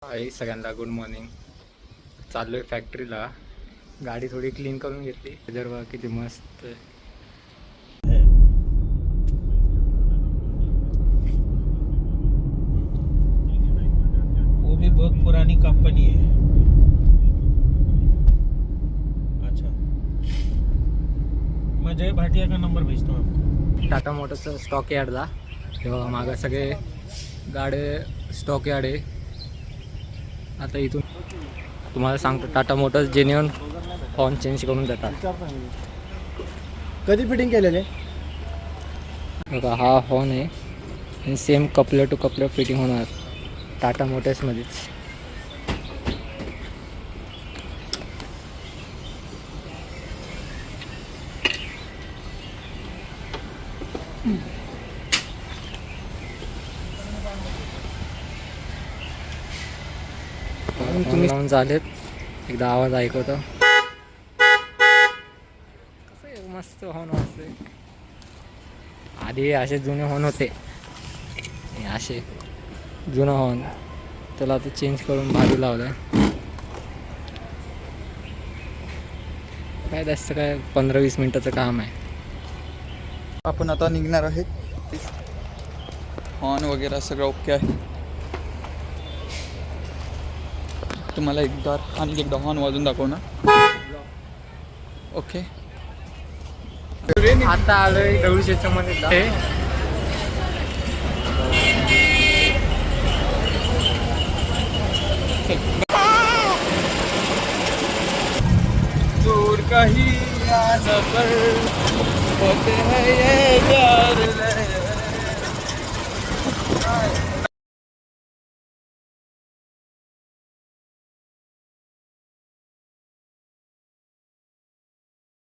हाय सगळ्यांना, good morning. चाललो आहे फॅक्टरीला. गाडी थोडी क्लीन करून घेतली. जर किती मस्त आहे. वो भी बहुत पुरानी कंपनी है. अच्छा, मैं जय भाटिया का नंबर भेजता हूँ आपको. टाटा मोटरचं स्टॉक यार्डला तेव्हा मागं सगळे गाडे स्टॉक यार्ड आहे. आता इथून तुम्हाला सांगतो, Tata Motors genuine horn change करून देतात. कधी फिटिंग केलेले? बघा, हा हॉर्न आहे आणि same coupler to coupler fitting होणार टाटा मोटर्समध्येच. तुम्ही लावून झालेत, एकदा आवाज ऐकवतो. कसं आहे, मस्त हॉर्न वाजतोय. आधी असे जुने हॉर्न होते, असे जुना हॉर्न, त्याला आता चेंज करून भारी लावलाय. काय जास्त काय 15-20 मिनिटाचं काम आहे. आपण आता निघणार आहे. हॉर्न वगैरे सगळं ओके आहे. तुम्हाला एकदा हॉर्न वाजून दाखवणार. ओके, आता आलोय दगडूशेठच्या मंदिरला. दूर कहीं आना पर होते हैं ये प्यार